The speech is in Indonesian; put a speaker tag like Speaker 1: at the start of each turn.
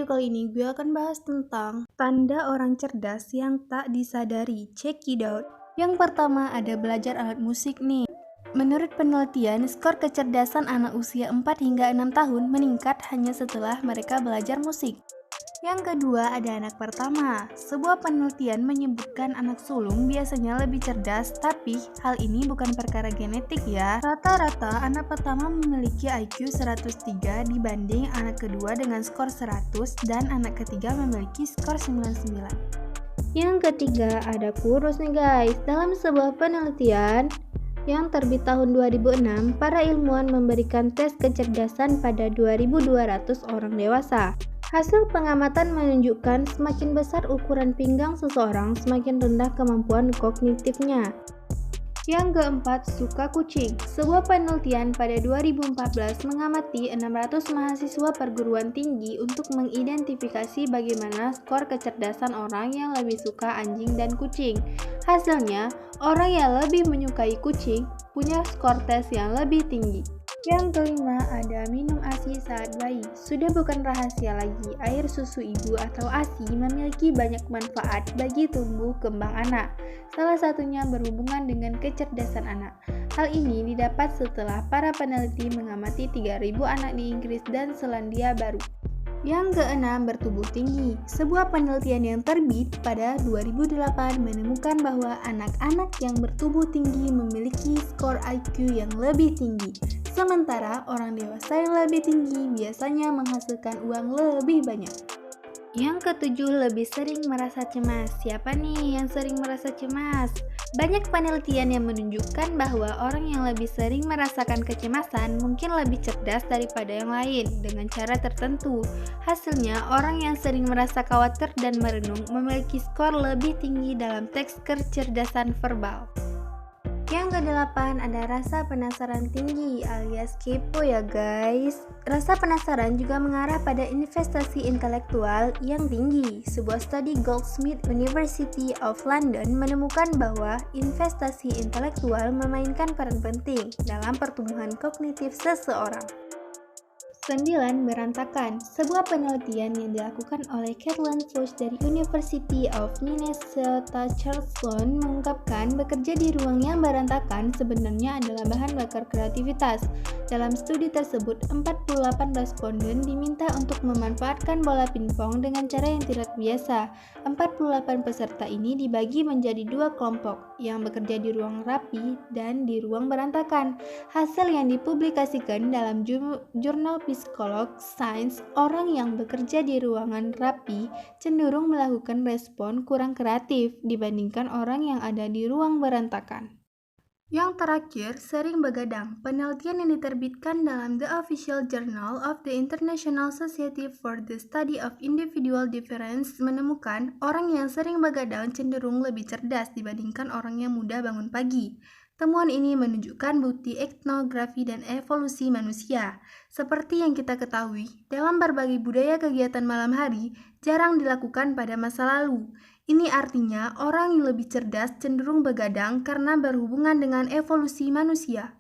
Speaker 1: kali ini gue akan bahas tentang tanda orang cerdas yang tak disadari. Check it out. Yang pertama ada belajar alat musik nih. Menurut penelitian, skor kecerdasan anak usia 4 hingga 6 tahun meningkat hanya setelah mereka belajar musik. Yang kedua ada anak pertama. Sebuah penelitian menyebutkan anak sulung biasanya lebih cerdas, tapi hal ini bukan perkara genetik ya. Rata-rata anak pertama memiliki IQ 103 dibanding anak kedua dengan skor 100 dan anak ketiga memiliki skor 99. Yang ketiga ada kurus nih guys. Dalam sebuah penelitian yang terbit tahun 2006, para ilmuwan memberikan tes kecerdasan pada 2.200 orang dewasa. Hasil pengamatan menunjukkan semakin besar ukuran pinggang seseorang, semakin rendah kemampuan kognitifnya. Yang keempat, suka kucing. Sebuah penelitian pada 2014 mengamati 600 mahasiswa perguruan tinggi untuk mengidentifikasi bagaimana skor kecerdasan orang yang lebih suka anjing dan kucing. Hasilnya, orang yang lebih menyukai kucing punya skor tes yang lebih tinggi. Yang kelima ada minum ASI saat bayi. Sudah bukan rahasia lagi, air susu ibu atau ASI memiliki banyak manfaat bagi tumbuh kembang anak. Salah satunya berhubungan dengan kecerdasan anak. Hal ini didapat setelah para peneliti mengamati 3.000 anak di Inggris dan Selandia Baru. Yang keenam, bertubuh tinggi. Sebuah penelitian yang terbit pada 2008 menemukan bahwa anak-anak yang bertubuh tinggi memiliki skor IQ yang lebih tinggi. Sementara orang dewasa yang lebih tinggi biasanya menghasilkan uang lebih banyak. Yang ketujuh, lebih sering merasa cemas. Siapa nih yang sering merasa cemas? Banyak penelitian yang menunjukkan bahwa orang yang lebih sering merasakan kecemasan mungkin lebih cerdas daripada yang lain dengan cara tertentu. Hasilnya, orang yang sering merasa khawatir dan merenung memiliki skor lebih tinggi dalam tes kecerdasan verbal. Yang kedelapan ada rasa penasaran tinggi alias kepo ya guys. Rasa penasaran juga mengarah pada investasi intelektual yang tinggi. Sebuah studi Goldsmith University of London menemukan bahwa investasi intelektual memainkan peran penting dalam pertumbuhan kognitif seseorang. 9. Berantakan. Sebuah penelitian yang dilakukan oleh Kathleen Fuchs dari University of Minnesota Charleston mengungkapkan bekerja di ruang yang berantakan sebenarnya adalah bahan bakar kreativitas. Dalam studi tersebut, 48 responden diminta untuk memanfaatkan bola pingpong dengan cara yang tidak biasa. 48 peserta ini dibagi menjadi dua kelompok, yang bekerja di ruang rapi dan di ruang berantakan. Hasil yang dipublikasikan dalam jurnal Psikolog Sains, orang yang bekerja di ruangan rapi cenderung melakukan respon kurang kreatif dibandingkan orang yang ada di ruang berantakan. Yang terakhir, sering begadang. Penelitian yang diterbitkan dalam The Official Journal of the International Society for the Study of Individual Difference menemukan orang yang sering begadang cenderung lebih cerdas dibandingkan orang yang mudah bangun pagi. Temuan ini menunjukkan bukti etnografi dan evolusi manusia. Seperti yang kita ketahui, dalam berbagai budaya kegiatan malam hari jarang dilakukan pada masa lalu. Ini artinya orang yang lebih cerdas cenderung begadang karena berhubungan dengan evolusi manusia.